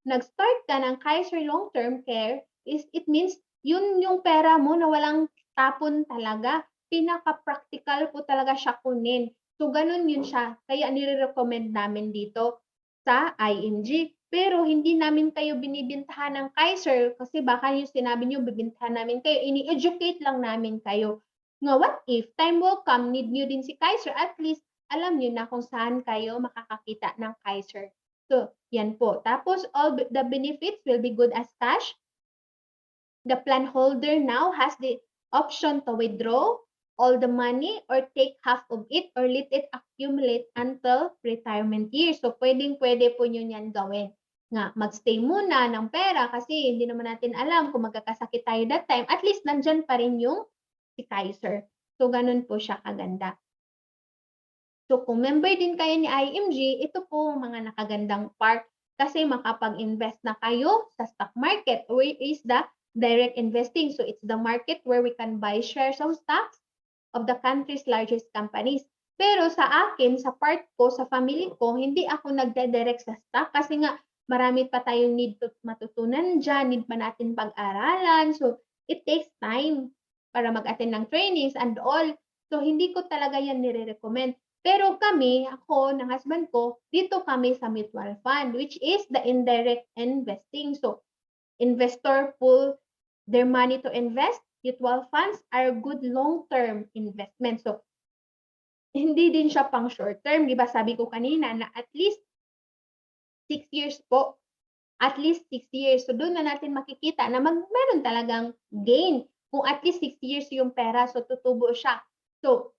[SPEAKER 1] nag-start ka ng Kaiser Long-Term Care, it means yun yung pera mo na walang tapon talaga. Pinaka-practical po talaga siya kunin. So, ganun yun siya. Kaya nire-recommend namin dito sa IMG. Pero hindi namin kayo binibintahan ng Kaiser kasi baka yung sinabi nyo, bibintahan namin kayo. Ini-educate lang namin kayo. Nga, what if time will come, need nyo din si Kaiser, at least alam nyo na kung saan kayo makakakita ng Kaiser. So, yan po. Tapos, all the benefits will be good as cash. The plan holder now has the option to withdraw all the money or take half of it or let it accumulate until retirement year. So, pwedeng-pwede po nyo yan gawin. Nga, magstay muna ng pera kasi hindi naman natin alam kung magkakasakit tayo that time. At least, nandyan pa rin yung si Kaiser. So, ganun po siya kaganda. So, kung member din kayo ni IMG, ito po mga nakagandang part kasi makapag-invest na kayo sa stock market, which is the direct investing. So, it's the market where we can buy shares of stocks of the country's largest companies. Pero sa akin, sa part ko, sa family ko, hindi ako nagde-direct sa stock kasi nga marami pa tayong need to matutunan dyan, need pa natin pag-aralan. So, it takes time para mag-attend ng trainings and all. So, hindi ko talaga yan nire-recommend. Pero kami, ako, ng husband ko, dito kami sa mutual fund, which is the indirect investing. So, investor pool their money to invest. Mutual funds are good long-term investment. So, hindi din siya pang short-term. Di ba sabi ko kanina na at least 6 years po. At least 6 years. So, doon na natin makikita na meron talagang gain. Kung at least 6 years yung pera, so tutubo siya. So,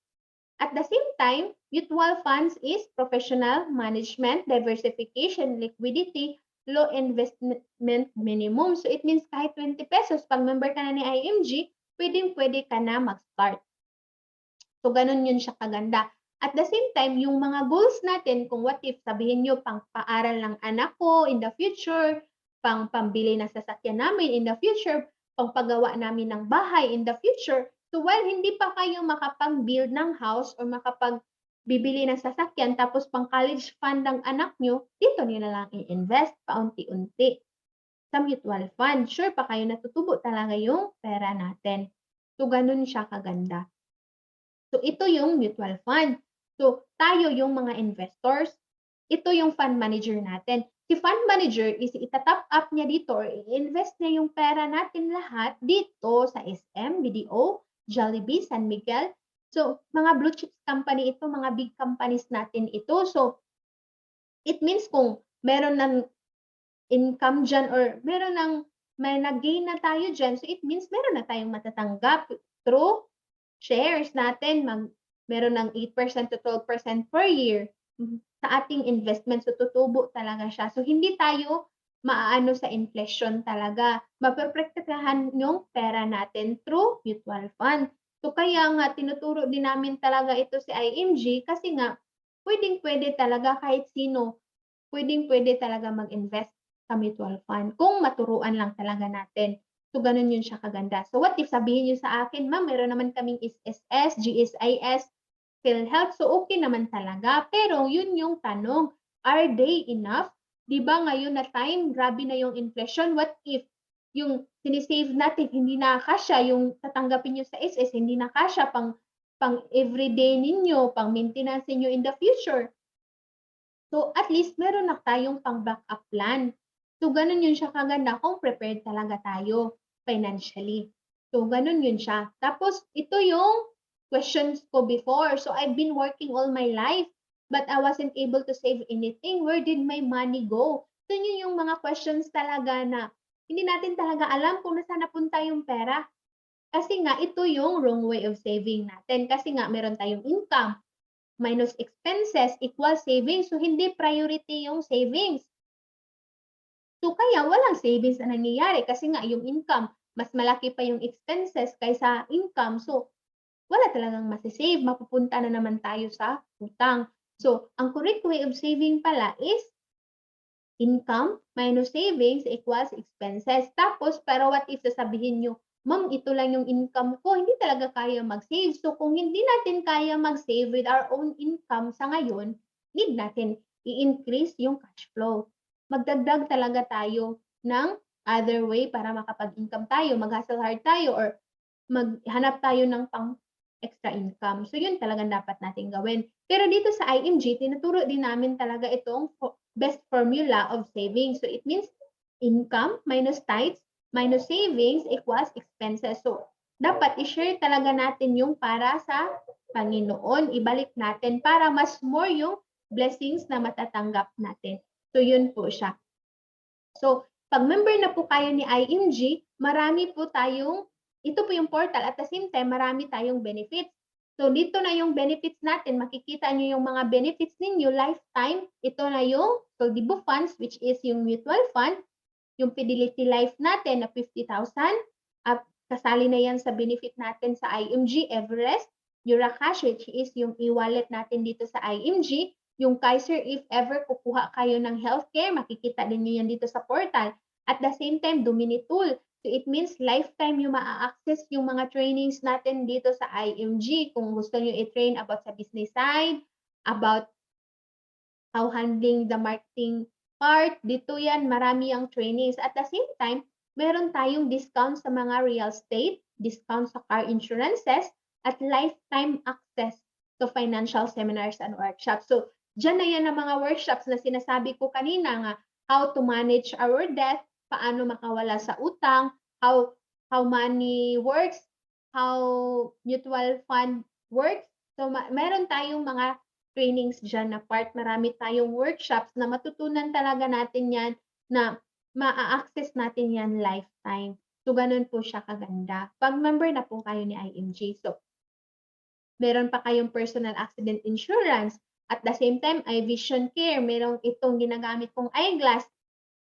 [SPEAKER 1] at the same time, mutual funds is professional management, diversification, liquidity, low investment minimum. So, it means kahit 20 pesos, pag member ka na ni IMG, pwedeng-pwede ka na mag-start. So, ganun yun siya kaganda. At the same time, yung mga goals natin, kung what if sabihin nyo, pang paaral ng anak ko in the future, pang pambili ng sasakyan namin in the future, pang paggawa namin ng bahay in the future. So, while hindi pa kayo makapag-build ng house or bibili ng sasakyan tapos pang college fund ng anak nyo, dito nyo na lang i-invest paunti-unti sa mutual fund. Sure pa kayo natutubo talaga yung pera natin. So, ganun siya kaganda. So, ito yung mutual fund. So, tayo yung mga investors. Ito yung fund manager natin. Si si fund manager is itatop up niya dito or i-invest niya yung pera natin lahat dito sa SM, BDO, Jollibee, San Miguel. So, mga blue chips company ito, mga big companies natin ito. So, it means kung meron ng income dyan or meron ng may nag-gain na tayo dyan, so it means meron na tayong matatanggap through shares natin. Meron ng 8% to 12% per year sa ating investment. So, tutubo talaga siya. So, hindi tayo maaano sa inflation talaga. Mapoprotektahan yung pera natin through mutual fund. So, kaya nga tinuturo din namin talaga ito si IMG kasi nga pwedeng-pwede talaga kahit sino, pwedeng-pwede talaga mag-invest sa mutual fund kung maturuan lang talaga natin. So, ganun yun siya kaganda. So, what if sabihin niyo sa akin, ma'am, meron naman kaming SSS, GSIS, PhilHealth, so okay naman talaga. Pero yun yung tanong, are they enough? 'Di ba ngayon na time, grabe na yung inflation. What if yung sinisave natin hindi na kasya, yung tatanggapin niyo sa SS hindi na kasya pang everyday ninyo, pang maintenance niyo in the future. So at least meron na tayong pang backup plan. So ganun yun siya kaganda kung prepared talaga tayo financially. So ganun yun siya. Tapos ito yung questions ko before. So I've been working all my life but I wasn't able to save anything. Where did my money go? So yun yung mga questions talaga na hindi natin talaga alam kung nasaan napunta yung pera. Kasi nga ito yung wrong way of saving natin. Kasi nga meron tayong income minus expenses equals savings. So hindi priority yung savings. So kaya walang savings na nangyayari kasi nga yung income, mas malaki pa yung expenses kaysa income. So wala talagang masisave, mapupunta na naman tayo sa utang. So ang correct way of saving pala is income minus savings equals expenses. Tapos, pero what if sasabihin nyo, ma'am, ito lang yung income ko, hindi talaga kaya mag-save. So kung hindi natin kaya mag-save with our own income sa ngayon, need natin i-increase yung cash flow. Magdagdag talaga tayo ng other way para makapag-income tayo, mag-hustle hard tayo, or maghanap tayo ng pang extra income. So yun talagang dapat natin gawin. Pero dito sa IMG, tinuturo din namin talaga itong best formula of savings. So it means income minus tithes minus savings equals expenses. So dapat i-share talaga natin yung para sa Panginoon. Ibalik natin para mas more yung blessings na matatanggap natin. So yun po siya. So pag member na po kayo ni IMG, marami po tayong, ito po yung portal, at the same time, marami tayong benefits. So dito na yung benefits natin, makikita nyo yung mga benefits ninyo lifetime. Ito na yung Soldibo Funds, which is yung mutual fund, yung Fidelity Life natin na 50,000, at kasali na yan sa benefit natin sa IMG Everest, Eurocash, which is yung e-wallet natin dito sa IMG, yung Kaiser, if ever kukuha kayo ng healthcare, makikita din nyo yan dito sa portal. At the same time, Domini Tool. So it means lifetime yung maa-access yung mga trainings natin dito sa IMG. Kung gusto nyo i-train about sa business side, about how handling the marketing part, dito yan, marami ang trainings. At the same time, meron tayong discount sa mga real estate, discount sa car insurances, at lifetime access to financial seminars and workshops. So, dyan na yan ang mga workshops na sinasabi ko kanina nga, how to manage our debt, paano makawala sa utang, how money works, how mutual fund works. So, meron tayong mga trainings dyan na part. Marami tayong workshops na matutunan talaga natin yan na maa-access natin yan lifetime. So, ganun po siya kaganda. Pag member na po kayo ni IMG. So, meron pa kayong personal accident insurance. At the same time, iVision Care. Merong itong ginagamit kong eyeglass.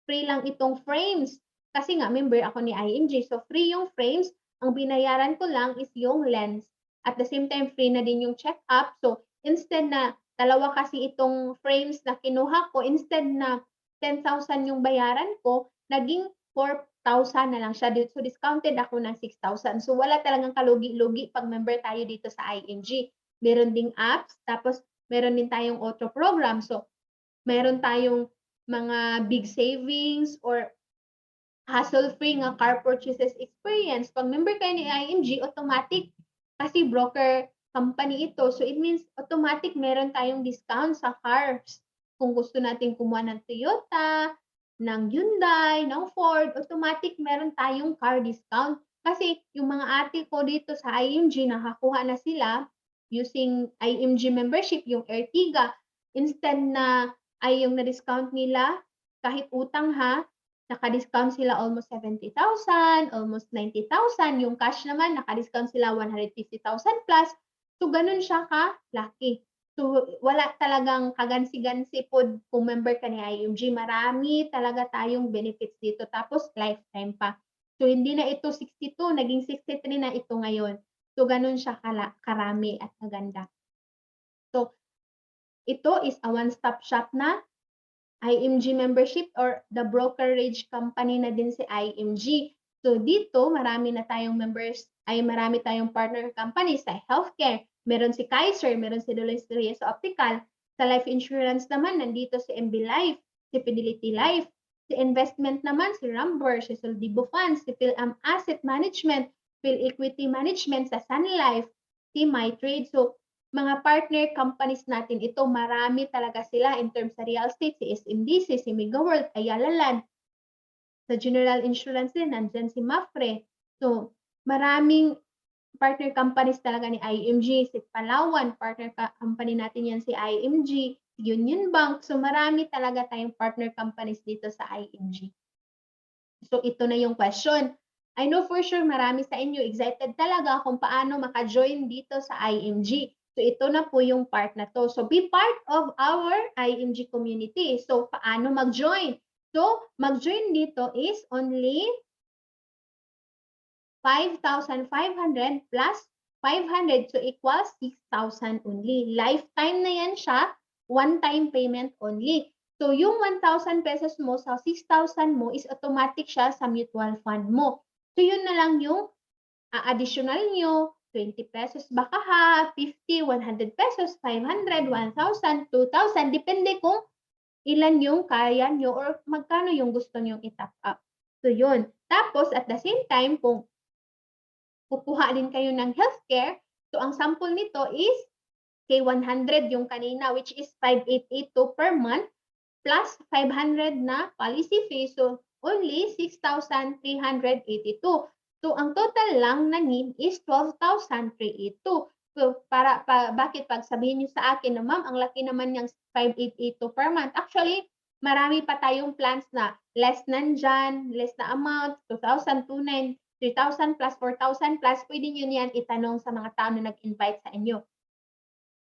[SPEAKER 1] Free lang itong frames. Kasi nga, member ako ni IMG. So, free yung frames. Ang binayaran ko lang is yung lens. At the same time, free na din yung check-up. So, instead na dalawa kasi itong frames na kinuha ko, instead na 10,000 yung bayaran ko, naging 4,000 na lang siya. So, discounted ako ng 6,000. So, wala talagang kalugi-lugi pag member tayo dito sa IMG. Meron ding apps, tapos meron din tayong auto program. So, meron tayong mga big savings or hassle-free nga car purchases experience. Pag member kayo ni IMG, automatic, kasi broker company ito. So, it means automatic meron tayong discount sa cars. Kung gusto natin kumuha ng Toyota, ng Hyundai, ng Ford, automatic meron tayong car discount. Kasi yung mga ate ko dito sa IMG, nakakuha na sila using IMG membership, yung Ertiga. Instead na ay yung na-discount nila, kahit utang ha, naka-discount sila almost 70,000, almost 90,000. Yung cash naman, naka-discount sila 150,000 plus. So, ganun siya ka-laki. So, wala talagang kagansi-gansi po kung member ka ni IMG. Marami talaga tayong benefits dito. Tapos, lifetime pa. So, hindi na ito 62, naging 63 na ito ngayon. So, ganun siya karami at maganda. So, ito is a one-stop shop na IMG membership or the brokerage company na din si IMG. So dito, marami na tayong members, ay marami tayong partner companies sa healthcare. Meron si Kaiser, meron si Dolores Reyes Optical. Sa life insurance naman, nandito si MB Life, si Fidelity Life. Si investment naman, si Rambur, si Soldibo Funds, si PhilAm Asset Management, Phil Equity Management sa Sun Life, si MyTrade. So mga partner companies natin ito, marami talaga sila in terms sa real estate, si SMDC, si Mega World, Ayala Land. Sa General Insurance din, nandyan si Mafre. So, maraming partner companies talaga ni IMG, si Palawan, partner company natin yan si IMG, Union Bank. So, marami talaga tayong partner companies dito sa IMG. So, ito na yung question. I know for sure marami sa inyo excited talaga kung paano maka-join dito sa IMG. So, ito na po yung part na to. So, be part of our IMG community. So, paano mag-join? So, mag-join dito is only 5,500 plus 500. So, equals 6,000 only. Lifetime na yan siya. One-time payment only. So, yung 1,000 pesos mo sa 6,000 mo is automatic siya sa mutual fund mo. So, yun na lang yung additional nyo, 20 pesos baka ha, 50, 100 pesos, 500, 1,000, 2,000, depende kung ilan yung kaya nyo or magkano yung gusto nyo i-top up. So yun. Tapos at the same time, kung kukuha din kayo ng healthcare, so ang sample nito is K100 yung kanina, which is 5,882 per month, plus 500 na policy fee. So only 6,382. So, ang total lang na need is 12,382. So, bakit pag sabihin niyo sa akin na, ma'am, ang laki naman niyang 5,882 per month. Actually, marami pa tayong plans na less nandyan, less na amount, 2,000, 2,900, 3,000 plus, 4,000 plus. Pwede niyo yan itanong sa mga tao na nag-invite sa inyo.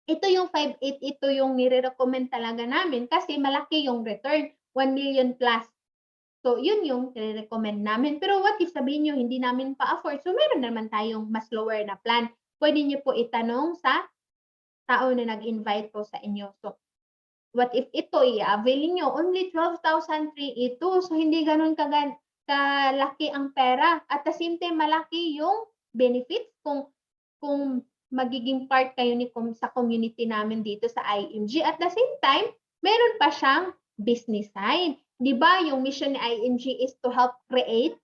[SPEAKER 1] Ito yung 5,882 yung nire-recommend talaga namin kasi malaki yung return, 1 million plus. So, yun yung recommend namin. Pero what if sabihin nyo, hindi namin pa-afford? So, meron naman tayong mas lower na plan. Pwede nyo po itanong sa tao na nag-invite po sa inyo. So, what if ito i-avail nyo? Only 12,382. So, hindi ganun kalaki ang pera. At the same time, malaki yung benefits kung magiging part kayo sa community namin dito sa IMG. At the same time, meron pa siyang business side. Di ba yung mission ni IMG is to help create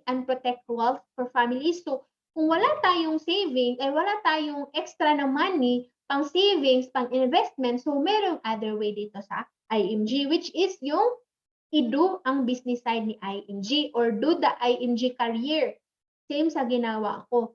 [SPEAKER 1] and protect wealth for families. So, kung wala tayong saving, wala tayong extra na money, pang savings, pang investment, so merong other way dito sa IMG, which is yung i-do ang business side ni IMG or do the IMG career. Same sa ginawa ko.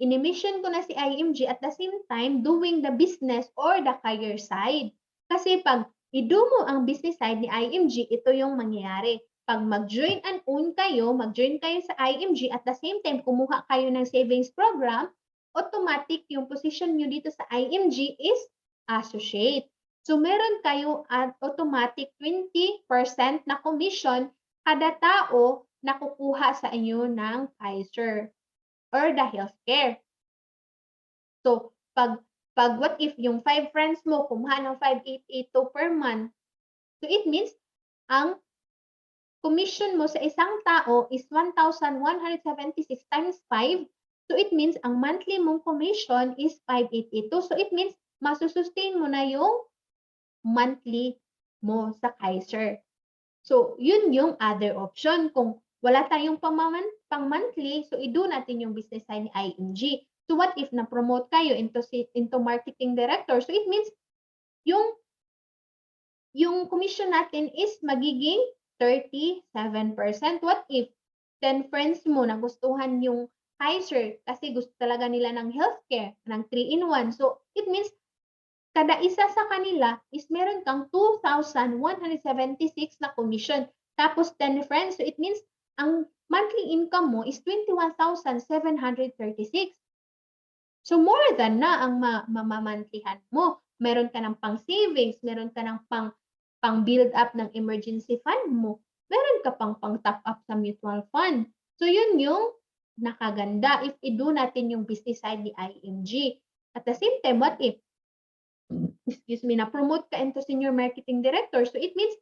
[SPEAKER 1] In-mission ko na si IMG at the same time doing the business or the career side. Kasi pag i-do mo ang business side ni IMG, ito yung mangyayari. Pag mag-join and own kayo, mag-join kayo sa IMG at the same time kumuha kayo ng savings program, automatic yung position nyo dito sa IMG is associate. So meron kayo at automatic 20% na commission kada tao na kukuha sa inyo ng Kaiser or the healthcare. So, pag what if yung 5 friends mo kumuha ng 5,882 per month, so it means ang commission mo sa isang tao is 1,176 times 5. So, it means ang monthly mong commission is 5,882. So, it means masusustain mo na yung monthly mo sa Kaiser. So, yun yung other option. Kung wala tayong pang-monthly, so i-do natin yung business side ni IMG. So, what if na-promote kayo into marketing director? So, it means yung yung commission natin is magiging 37%. What if 10 friends mo nagustuhan yung Kaiser kasi gusto talaga nila ng healthcare, ng 3-in-1. So, it means kada isa sa kanila is meron kang 2,176 na commission. Tapos 10 friends. So, it means ang monthly income mo is 21,736. So, more than na ang mamamantlihan mo. Meron ka ng pang-savings, meron ka ng pang-build up ng emergency fund mo, meron ka pang-top up sa mutual fund. So, yun yung nakaganda if i-do natin yung business side ni IMG. At the same time, what if, na-promote ka into senior marketing director? So, it means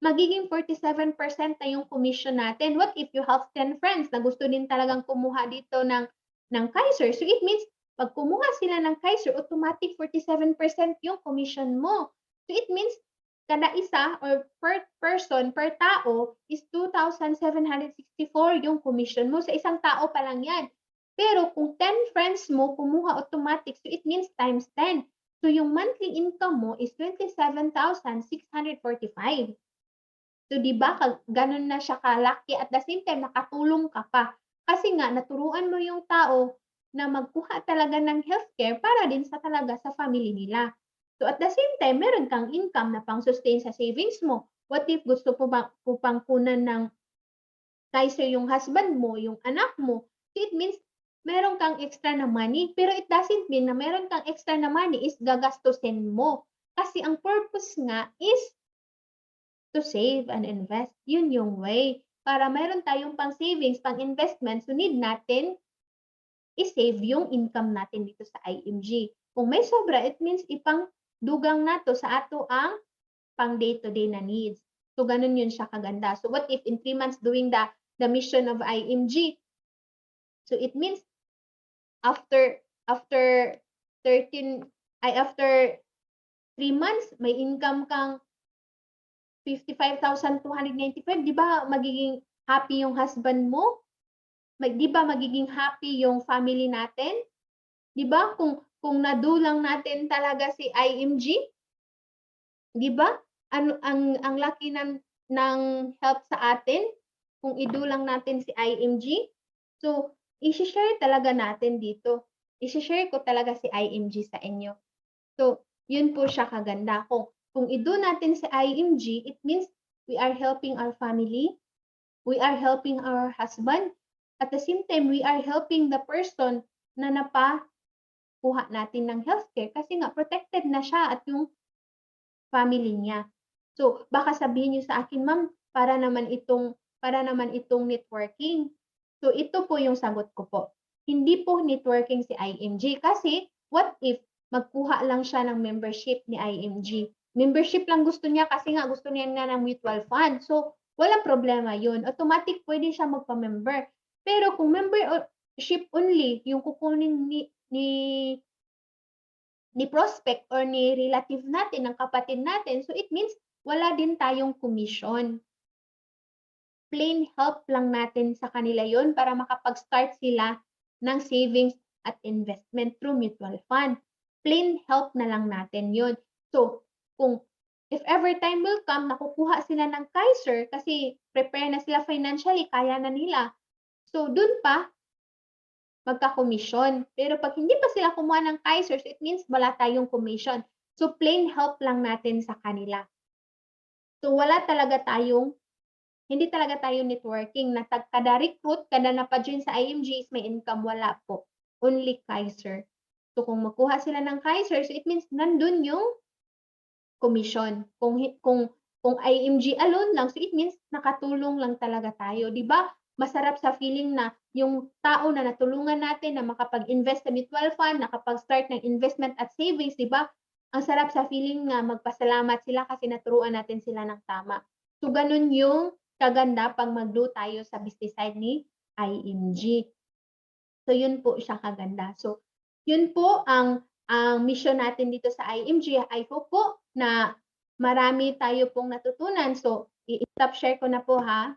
[SPEAKER 1] magiging 47% na yung commission natin. What if you have 10 friends na gusto din talagang kumuha dito ng Kaiser? So it means pag kumuha sila ng Kaiser, automatic 47% yung commission mo. So it means kada isa or per person, per tao is 2,764 yung commission mo. Sa isang tao pa lang yan. Pero kung 10 friends mo kumuha automatic, so it means times 10. So yung monthly income mo is 27,645. So, di ba, ganun na siya kalaki at the same time, nakatulong ka pa. Kasi nga, naturuan mo yung tao na magkuha talaga ng healthcare para din sa talaga sa family nila. So, at the same time, meron kang income na pang-sustain sa savings mo. What if gusto po pang kunan ng Kaiser yung husband mo, yung anak mo? So, it means meron kang extra na money. Pero it doesn't mean na meron kang extra na money is gagastusin mo. Kasi ang purpose nga is to save and invest. Yun yung way. Para meron tayong pang savings, pang investment, so need natin i-save yung income natin dito sa IMG. Kung may sobra, it means ipang dugang nato sa ato ang pang day-to-day na needs. So, ganun yun siya kaganda. So, what if in 3 months doing the mission of IMG? So, it means after 13, after 3 months, may income kang 55,295, di ba magiging happy yung husband mo? Di ba magiging happy yung family natin? Di ba kung nadulang natin talaga si IMG? Di ba? Ano ang laki ng help sa atin kung idulang natin si IMG? So, i-share talaga natin dito. I-share ko talaga si IMG sa inyo. So, yun po siya kaganda. Kung i-do natin sa IMG, it means we are helping our family, we are helping our husband, at the same time, we are helping the person na napakuha natin ng healthcare kasi nga protected na siya at yung family niya. So, baka sabihin niyo sa akin, ma'am, para naman itong networking. So, ito po yung sagot ko po. Hindi po networking si IMG kasi what if magkuha lang siya ng membership ni IMG? Membership lang gusto niya kasi nga gusto niya na ng mutual fund. So, walang problema yun. Automatic pwede siya magpa-member. Pero kung membership only, yung kukunin ni prospect or ni relative natin, ng kapatid natin, so it means wala din tayong commission. Plain help lang natin sa kanila yon para makapag-start sila ng savings at investment through mutual fund. Plain help na lang natin yon. So, if ever time will come, nakukuha sila ng Kaiser kasi prepare na sila financially, kaya na nila. So, dun pa, magka-commission. Pero pag hindi pa sila kumuha ng Kaiser, so it means wala tayong commission. So, plain help lang natin sa kanila. So, hindi talaga tayo networking na kada recruit, kada napa-join sa IMG is may income, wala po. Only Kaiser. So, kung makuha sila ng Kaiser, so it means nandun yung commission. Kung IMG alone lang, so it means nakatulong lang talaga tayo. Di ba? Masarap sa feeling na yung tao na natulungan natin na makapag-invest sa mutual fund, nakapag-start ng investment at savings, di ba? Ang sarap sa feeling na magpasalamat sila kasi naturuan natin sila ng tama. So, ganun yung kaganda pag mag-do tayo sa business side ni IMG. So, yun po siya kaganda. So, yun po ang mission natin dito sa IMG. I hope po na marami tayo pong natutunan. So, i-stop share ko na po ha.